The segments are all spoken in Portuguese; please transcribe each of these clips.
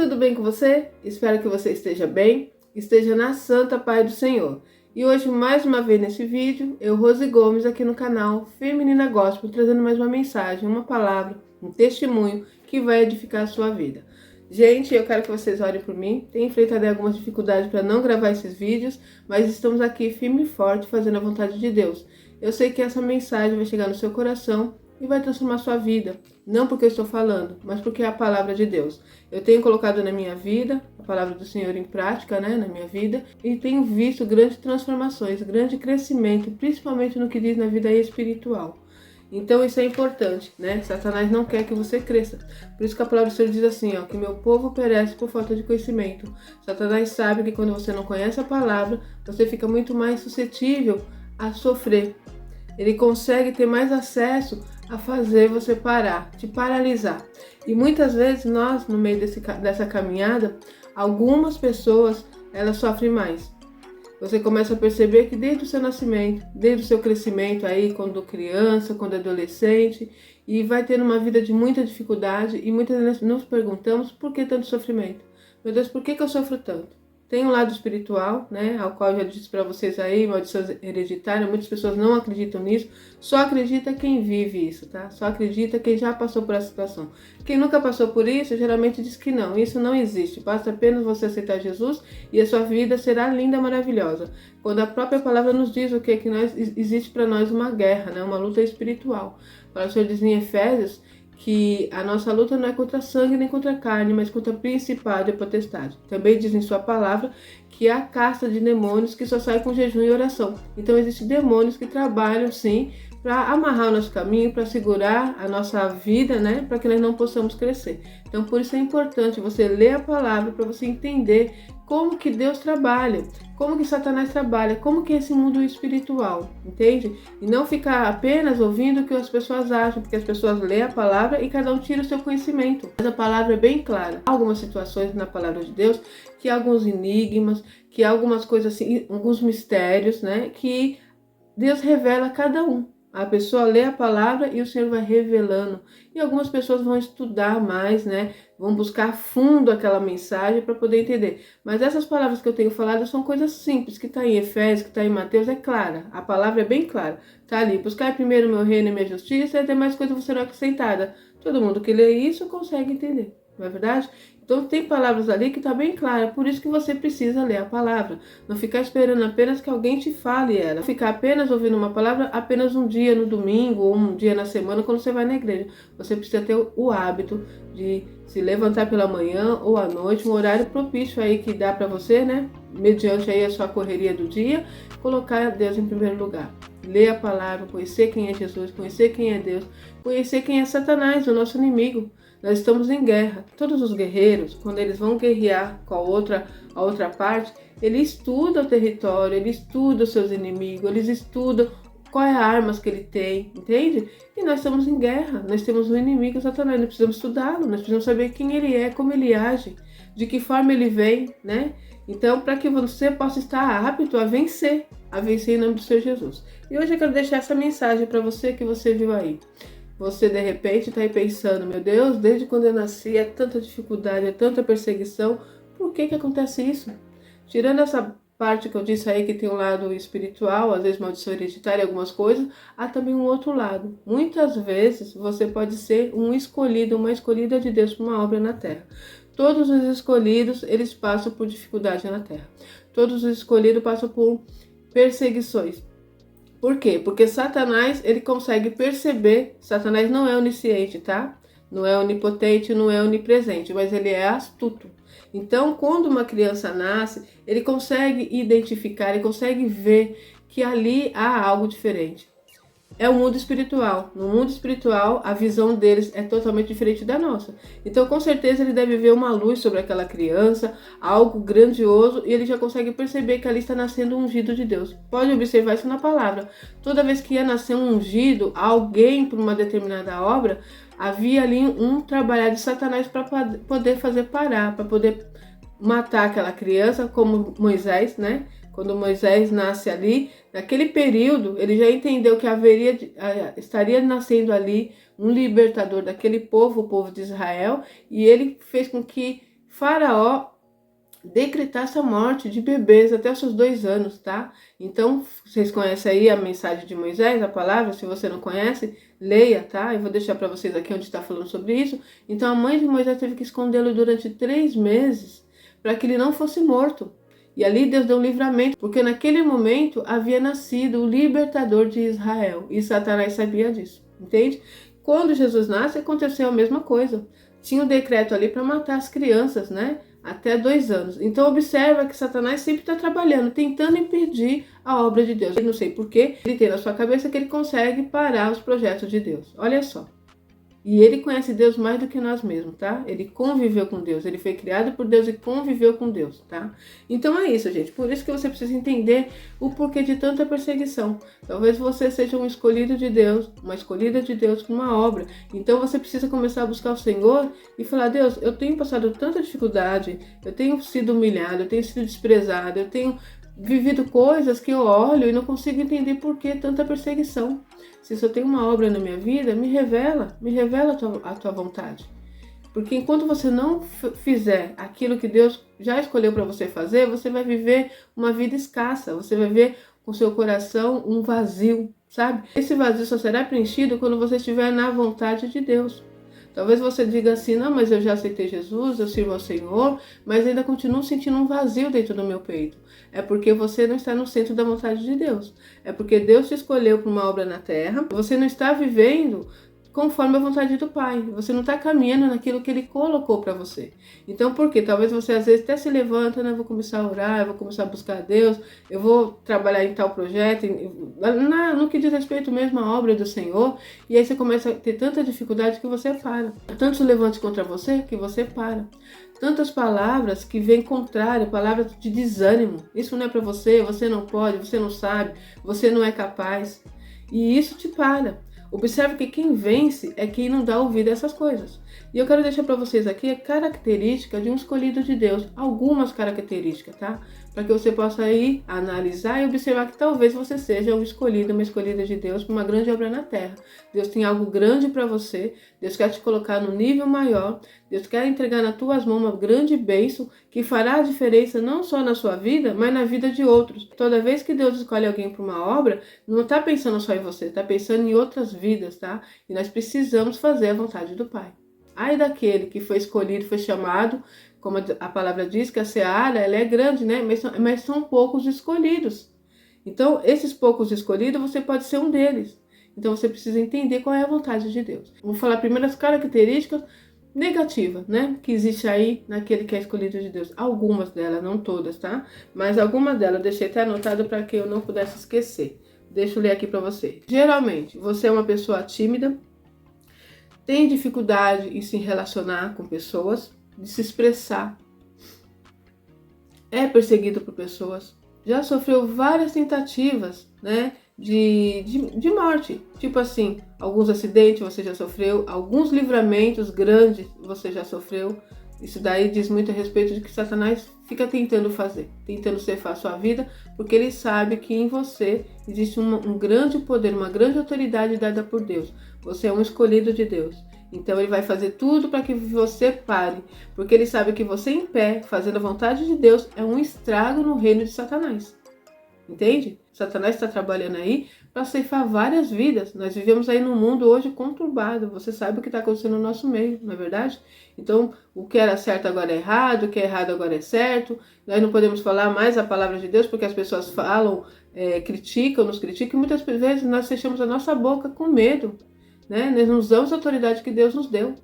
tudo bem com você? Espero que você esteja bem, esteja na santa paz do Senhor. E hoje, mais uma vez nesse vídeo, eu, Rose Gomes, aqui no canal Feminina Gospel, trazendo mais uma mensagem, uma palavra, um testemunho que vai edificar a sua vida. Gente, eu quero que vocês orem por mim. Tenho enfrentado algumas dificuldades para não gravar esses vídeos, mas estamos aqui firme e forte, fazendo a vontade de Deus. Eu sei que essa mensagem vai chegar no seu coração e vai transformar sua vida. Não porque eu estou falando, mas porque é a palavra de Deus. Eu tenho colocado na minha vida a palavra do Senhor em prática, na minha vida, e tenho visto grandes transformações, grande crescimento, principalmente no que diz na vida espiritual. Então isso é importante, Satanás não quer que você cresça. Por isso que a palavra do Senhor diz assim, que meu povo perece por falta de conhecimento. Satanás sabe que quando você não conhece a palavra, você fica muito mais suscetível a sofrer. Ele consegue ter mais acesso a fazer você parar, te paralisar. E muitas vezes nós, no meio dessa caminhada, algumas pessoas, elas sofrem mais. Você começa a perceber que desde o seu nascimento, desde o seu crescimento aí, quando criança, quando adolescente, e vai tendo uma vida de muita dificuldade, e muitas vezes nos perguntamos por que tanto sofrimento? Meu Deus, por que eu sofro tanto? Tem um lado espiritual, ao qual eu já disse para vocês aí, maldição hereditária, muitas pessoas não acreditam nisso, só acredita quem vive isso, tá? Só acredita quem já passou por essa situação. Quem nunca passou por isso, geralmente diz que não, isso não existe, basta apenas você aceitar Jesus e a sua vida será linda, maravilhosa. Quando a própria palavra nos diz o que existe para nós uma guerra, uma luta espiritual. O Senhor diz em Efésios que a nossa luta não é contra sangue nem contra carne, mas contra principado e potestade. Também diz em sua palavra que há casta de demônios que só sai com jejum e oração. Então existem demônios que trabalham sim para amarrar o nosso caminho, para segurar a nossa vida, para que nós não possamos crescer. Então por isso é importante você ler a palavra para você entender como que Deus trabalha, como que Satanás trabalha, como que é esse mundo espiritual, entende? E não ficar apenas ouvindo o que as pessoas acham, porque as pessoas lêem a palavra e cada um tira o seu conhecimento. Mas a palavra é bem clara. Há algumas situações na palavra de Deus, que há alguns enigmas, que há algumas coisas assim, alguns mistérios, que Deus revela a cada um. A pessoa lê a palavra e o Senhor vai revelando. E algumas pessoas vão estudar mais, vão buscar a fundo aquela mensagem para poder entender. Mas essas palavras que eu tenho falado são coisas simples, que está em Efésios, que está em Mateus, é clara. A palavra é bem clara. Está ali, buscar primeiro o meu reino e minha justiça, e demais coisas vão ser acrescentadas. Todo mundo que lê isso consegue entender, não é verdade? Então tem palavras ali que está bem clara, por isso que você precisa ler a palavra. Não ficar esperando apenas que alguém te fale ela. Não ficar apenas ouvindo uma palavra apenas um dia no domingo ou um dia na semana quando você vai na igreja. Você precisa ter o hábito de se levantar pela manhã ou à noite, um horário propício aí que dá para você, mediante aí a sua correria do dia, colocar Deus em primeiro lugar. Ler a palavra, conhecer quem é Jesus, conhecer quem é Deus, conhecer quem é Satanás, o nosso inimigo. Nós estamos em guerra. Todos os guerreiros, quando eles vão guerrear com a outra parte, eles estudam o território, eles estudam os seus inimigos, eles estudam quais armas que ele tem, entende? E nós estamos em guerra, nós temos um inimigo, Satanás, nós precisamos estudá-lo, nós precisamos saber quem ele é, como ele age, de que forma ele vem, Então, para que você possa estar apto a vencer em nome do Senhor Jesus. E hoje eu quero deixar essa mensagem para você que você viu aí. Você de repente está aí pensando, meu Deus, desde quando eu nasci é tanta dificuldade, é tanta perseguição, por que acontece isso? Tirando essa parte que eu disse aí que tem um lado espiritual, às vezes maldição hereditária, algumas coisas, há também um outro lado. Muitas vezes você pode ser um escolhido, uma escolhida de Deus para uma obra na terra. Todos os escolhidos, eles passam por dificuldade na terra. Todos os escolhidos passam por perseguições. Por quê? Porque Satanás, ele consegue perceber, Satanás não é onisciente, tá? Não é onipotente, não é onipresente, mas ele é astuto. Então, quando uma criança nasce, ele consegue identificar, ele consegue ver que ali há algo diferente. É o mundo espiritual. No mundo espiritual, a visão deles é totalmente diferente da nossa. Então, com certeza, ele deve ver uma luz sobre aquela criança, algo grandioso, e ele já consegue perceber que ali está nascendo um ungido de Deus. Pode observar isso na palavra. Toda vez que ia nascer um ungido, alguém para uma determinada obra, havia ali um trabalhar de Satanás para poder fazer parar, para poder matar aquela criança, como Moisés, Quando Moisés nasce ali, naquele período, ele já entendeu que estaria nascendo ali um libertador daquele povo, o povo de Israel, e ele fez com que Faraó decretasse a morte de bebês até os seus 2 anos, tá? Então, vocês conhecem aí a mensagem de Moisés, a palavra? Se você não conhece, leia, tá? Eu vou deixar para vocês aqui onde está falando sobre isso. Então, a mãe de Moisés teve que escondê-lo durante 3 meses para que ele não fosse morto. E ali Deus deu um livramento, porque naquele momento havia nascido o libertador de Israel. E Satanás sabia disso, entende? Quando Jesus nasce, aconteceu a mesma coisa. Tinha um decreto ali para matar as crianças, né? Até 2 anos. Então observa que Satanás sempre está trabalhando, tentando impedir a obra de Deus. Eu não sei porquê, ele tem na sua cabeça que ele consegue parar os projetos de Deus. Olha só. E ele conhece Deus mais do que nós mesmos, tá? Ele conviveu com Deus, ele foi criado por Deus e conviveu com Deus, tá? Então é isso, gente. Por isso que você precisa entender o porquê de tanta perseguição. Talvez você seja um escolhido de Deus, uma escolhida de Deus para uma obra. Então você precisa começar a buscar o Senhor e falar: Deus, eu tenho passado tanta dificuldade, eu tenho sido humilhado, eu tenho sido desprezado, eu tenho vivido coisas que eu olho e não consigo entender por que tanta perseguição. Se só tem uma obra na minha vida, me revela a tua vontade. Porque enquanto você não fizer aquilo que Deus já escolheu para você fazer, você vai viver uma vida escassa, você vai ver com seu coração um vazio, sabe? Esse vazio só será preenchido quando você estiver na vontade de Deus. Talvez você diga assim: não, mas eu já aceitei Jesus, eu sirvo ao Senhor, mas ainda continuo sentindo um vazio dentro do meu peito. É porque você não está no centro da vontade de Deus. É porque Deus te escolheu para uma obra na terra, você não está vivendo conforme a vontade do Pai. Você não está caminhando naquilo que Ele colocou para você. Então, por quê? Talvez você às vezes até se levanta, né? Eu vou começar a orar, eu vou começar a buscar a Deus, eu vou trabalhar em tal projeto, no que diz respeito mesmo à obra do Senhor, e aí você começa a ter tanta dificuldade que você para. Tantos levantes contra você que você para. Tantas palavras que vêm contrário, palavras de desânimo. Isso não é para você, você não pode, você não sabe, você não é capaz. E isso te para. Observe que quem vence é quem não dá ouvido a essas coisas. E eu quero deixar para vocês aqui a característica de um escolhido de Deus. Algumas características, tá? Para que você possa ir analisar e observar que talvez você seja um escolhido, uma escolhida de Deus para uma grande obra na terra. Deus tem algo grande para você. Deus quer te colocar no nível maior. Deus quer entregar nas tuas mãos uma grande bênção que fará a diferença não só na sua vida, mas na vida de outros. Toda vez que Deus escolhe alguém para uma obra, não está pensando só em você, está pensando em outras vidas, tá? E nós precisamos fazer a vontade do Pai. Ai daquele que foi escolhido, foi chamado, como a palavra diz, que a seara ela é grande, né? Mas são poucos escolhidos. Então, esses poucos escolhidos, você pode ser um deles. Então, você precisa entender qual é a vontade de Deus. Vou falar primeiro as características negativas, né? Que existe aí naquele que é escolhido de Deus. Algumas delas, não todas, tá? Mas algumas delas eu deixei até anotado para que eu não pudesse esquecer. Deixa eu ler aqui para você. Geralmente, você é uma pessoa tímida, tem dificuldade em se relacionar com pessoas, de se expressar, é perseguido por pessoas, já sofreu várias tentativas, né, de morte. Tipo assim, alguns acidentes você já sofreu, alguns livramentos grandes você já sofreu. Isso daí diz muito a respeito de que Satanás fica tentando fazer, tentando ceifar a sua vida, porque ele sabe que em você existe um grande poder, uma grande autoridade dada por Deus. Você é um escolhido de Deus. Então ele vai fazer tudo para que você pare, porque ele sabe que você em pé, fazendo a vontade de Deus, é um estrago no reino de Satanás. Entende? Satanás está trabalhando aí para ceifar várias vidas. Nós vivemos aí num mundo hoje conturbado. Você sabe o que está acontecendo no nosso meio, não é verdade? Então, o que era certo agora é errado, o que é errado agora é certo. Nós não podemos falar mais a palavra de Deus porque as pessoas falam, criticam, nos criticam. E muitas vezes nós fechamos a nossa boca com medo, né? Nós não usamos a autoridade que Deus nos deu.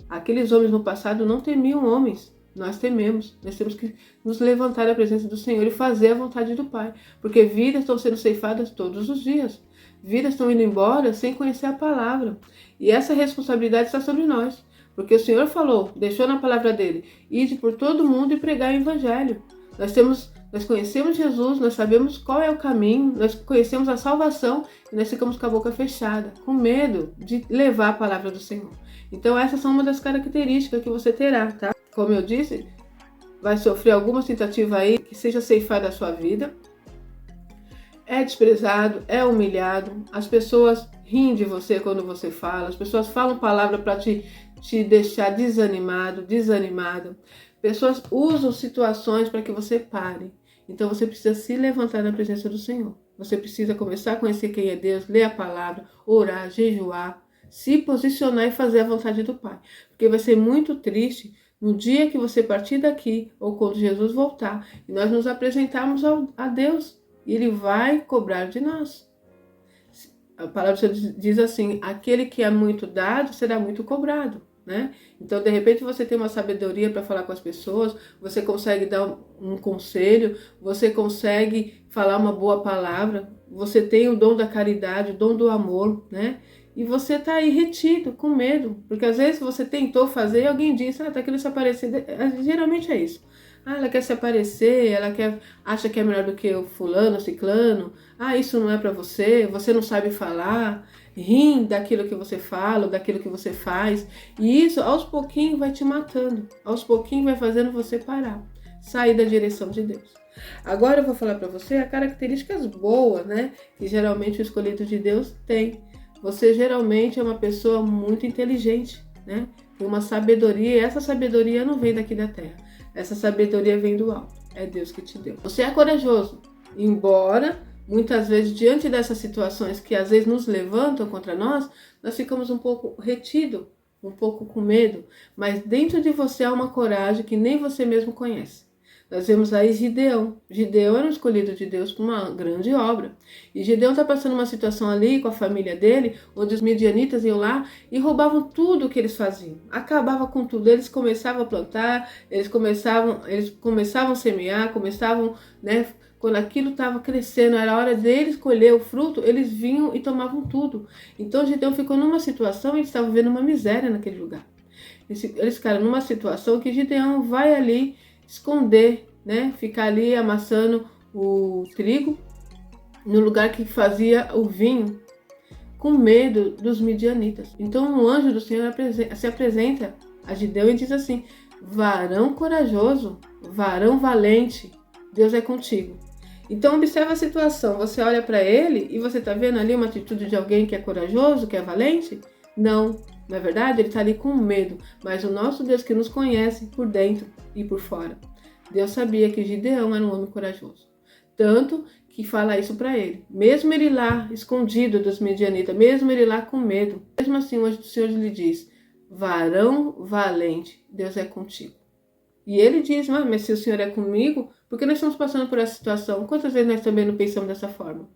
Aqueles homens no passado não temiam homens. Nós tememos, nós temos que nos levantar à presença do Senhor e fazer a vontade do Pai, porque vidas estão sendo ceifadas todos os dias, vidas estão indo embora sem conhecer a palavra, e essa responsabilidade está sobre nós, porque o Senhor falou, deixou na palavra dele, ide por todo mundo e pregar o evangelho. Nós conhecemos Jesus, nós sabemos qual é o caminho, nós conhecemos a salvação e nós ficamos com a boca fechada, com medo de levar a palavra do Senhor. Então essas são uma das características que você terá, tá? Como eu disse, vai sofrer alguma tentativa aí que seja ceifar da sua vida. É desprezado, é humilhado, as pessoas riem de você quando você fala, as pessoas falam palavra para te deixar desanimado, desanimada. Pessoas usam situações para que você pare. Então você precisa se levantar na presença do Senhor. Você precisa começar a conhecer quem é Deus, ler a palavra, orar, jejuar, se posicionar e fazer a vontade do Pai. Porque vai ser muito triste no dia que você partir daqui ou quando Jesus voltar e nós nos apresentarmos a Deus. E Ele vai cobrar de nós. A palavra diz assim, aquele que é muito dado será muito cobrado. Né? Então, de repente, você tem uma sabedoria para falar com as pessoas, você consegue dar um conselho, você consegue falar uma boa palavra, você tem o dom da caridade, o dom do amor, né? E você está aí retido, com medo, porque às vezes você tentou fazer e alguém disse, tá querendo se aparecer, geralmente é isso. Ela quer se aparecer, acha que é melhor do que o fulano, o ciclano, isso não é para você, você não sabe falar, riem daquilo que você fala, daquilo que você faz, e isso aos pouquinhos vai te matando, aos pouquinhos vai fazendo você parar, sair da direção de Deus. Agora eu vou falar para você as características boas, né, que geralmente o escolhido de Deus tem. Você geralmente é uma pessoa muito inteligente, né, tem uma sabedoria, e essa sabedoria não vem daqui da terra, essa sabedoria vem do alto, é Deus que te deu. Você é corajoso, embora muitas vezes, diante dessas situações que às vezes nos levantam contra nós, nós ficamos um pouco retidos, um pouco com medo, mas dentro de você há uma coragem que nem você mesmo conhece. Nós vemos aí Gideão. Gideão era um escolhido de Deus para uma grande obra. E Gideão está passando uma situação ali com a família dele, onde os midianitas iam lá e roubavam tudo o que eles faziam. Acabava com tudo. Eles começavam a plantar, eles começavam a semear, né? Quando aquilo estava crescendo, era hora deles colher o fruto, eles vinham e tomavam tudo. Então Gideão ficou numa situação, eles estavam vivendo uma miséria naquele lugar. Eles ficaram numa situação que Gideão vai ali esconder, né? Ficar ali amassando o trigo no lugar que fazia o vinho, com medo dos midianitas. Então o anjo do Senhor se apresenta a Gideão e diz assim: varão corajoso, varão valente, Deus é contigo. Então observa a situação, você olha para ele e você está vendo ali uma atitude de alguém que é corajoso, que é valente? Não, na verdade ele está ali com medo, mas o nosso Deus que nos conhece por dentro e por fora. Deus sabia que Gideão era um homem corajoso, tanto que fala isso para ele. Mesmo ele lá escondido dos midianitas, mesmo ele lá com medo, mesmo assim o anjo do Senhor lhe diz: varão valente, Deus é contigo. E ele diz: mas se o Senhor é comigo, por que nós estamos passando por essa situação? Quantas vezes nós também não pensamos dessa forma?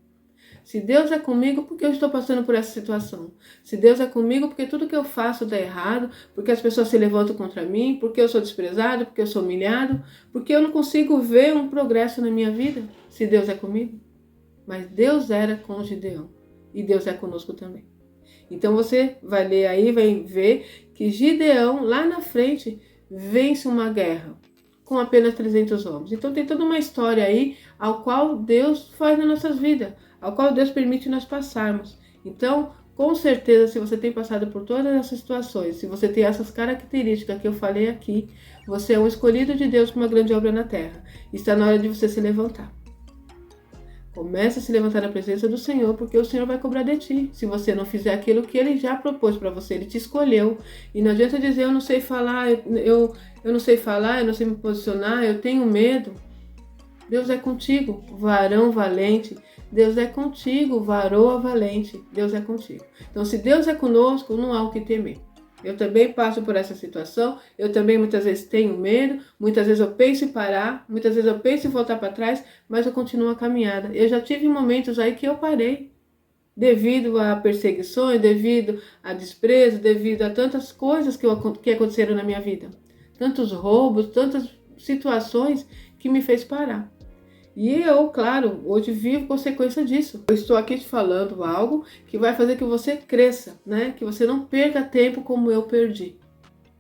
Se Deus é comigo, por que eu estou passando por essa situação? Se Deus é comigo, porque tudo que eu faço dá errado, porque as pessoas se levantam contra mim, porque eu sou desprezado, porque eu sou humilhado, porque eu não consigo ver um progresso na minha vida, se Deus é comigo. Mas Deus era com Gideão e Deus é conosco também. Então você vai ler aí, vai ver que Gideão, lá na frente, vence uma guerra com apenas 300 homens. Então tem toda uma história aí ao qual Deus faz nas nossas vidas, ao qual Deus permite nós passarmos. Então, com certeza, se você tem passado por todas essas situações, se você tem essas características que eu falei aqui, você é um escolhido de Deus para uma grande obra na terra. Está na hora de você se levantar. Comece a se levantar na presença do Senhor, porque o Senhor vai cobrar de ti. Se você não fizer aquilo que Ele já propôs para você, Ele te escolheu. E não adianta dizer: eu não sei falar, eu não sei falar, eu não sei me posicionar, eu tenho medo. Deus é contigo, varão valente. Deus é contigo, varoa valente. Deus é contigo. Então, se Deus é conosco, não há o que temer. Eu também passo por essa situação, eu também muitas vezes tenho medo, muitas vezes eu penso em parar, muitas vezes eu penso em voltar para trás, mas eu continuo a caminhada. Eu já tive momentos aí que eu parei, devido a perseguições, devido a desprezo, devido a tantas coisas que aconteceram na minha vida. Tantos roubos, tantas situações que me fez parar. E eu, claro, hoje vivo consequência disso. Eu estou aqui te falando algo que vai fazer que você cresça, né? Que você não perca tempo como eu perdi.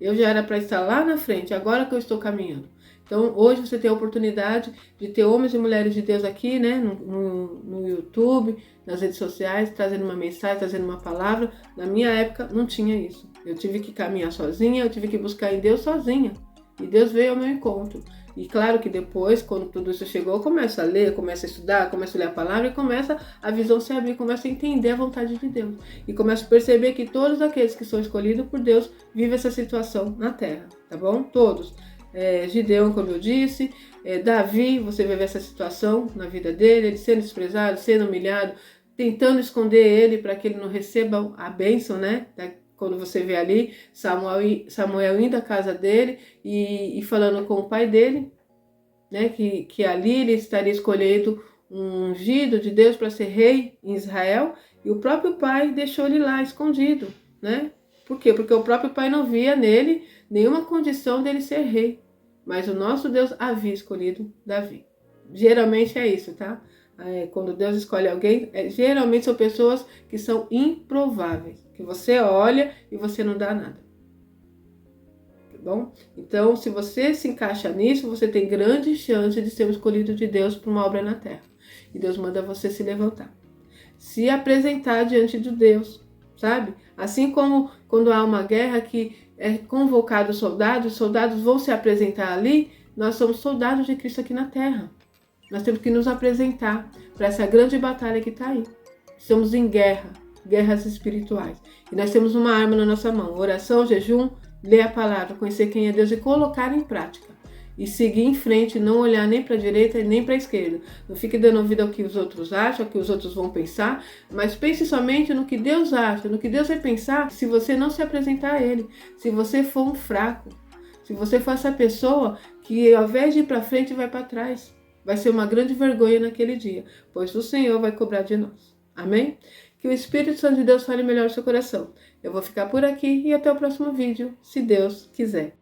Eu já era para estar lá na frente, agora que eu estou caminhando. Então, hoje você tem a oportunidade de ter homens e mulheres de Deus aqui, né? No YouTube, nas redes sociais, trazendo uma mensagem, trazendo uma palavra. Na minha época, não tinha isso. Eu tive que caminhar sozinha, eu tive que buscar em Deus sozinha. E Deus veio ao meu encontro. E claro que depois, quando tudo isso chegou, eu começo a ler, começo a estudar, começo a ler a palavra e começa a visão se abrir, começo a entender a vontade de Deus. E começo a perceber que todos aqueles que são escolhidos por Deus vivem essa situação na terra, tá bom? Todos. Gideão, como eu disse, Davi, você vai ver essa situação na vida dele, ele sendo desprezado, sendo humilhado, tentando esconder ele para que ele não receba a bênção, né? Quando você vê ali Samuel indo à casa dele e falando com o pai dele, né? Que ali ele estaria escolhendo um ungido de Deus para ser rei em Israel, e o próprio pai deixou ele lá escondido, né? Por quê? Porque o próprio pai não via nele nenhuma condição dele ser rei, mas o nosso Deus havia escolhido Davi. Geralmente é isso, tá? Quando Deus escolhe alguém, geralmente são pessoas que são improváveis, que você olha e você não dá nada. Tá bom? Então, se você se encaixa nisso, você tem grande chance de ser um escolhido de Deus para uma obra na terra. E Deus manda você se levantar, se apresentar diante de Deus, sabe? Assim como quando há uma guerra que é convocado os soldados vão se apresentar ali, nós somos soldados de Cristo aqui na terra. Nós temos que nos apresentar para essa grande batalha que está aí. Estamos em guerra, guerras espirituais. E nós temos uma arma na nossa mão: oração, jejum, ler a palavra, conhecer quem é Deus e colocar em prática. E seguir em frente, não olhar nem para a direita nem para a esquerda. Não fique dando ouvido ao que os outros acham, ao que os outros vão pensar, mas pense somente no que Deus acha, no que Deus vai pensar se você não se apresentar a Ele, se você for um fraco, se você for essa pessoa que ao invés de ir para frente vai para trás. Vai ser uma grande vergonha naquele dia, pois o Senhor vai cobrar de nós. Amém? Que o Espírito Santo de Deus fale melhor no seu coração. Eu vou ficar por aqui e até o próximo vídeo, se Deus quiser.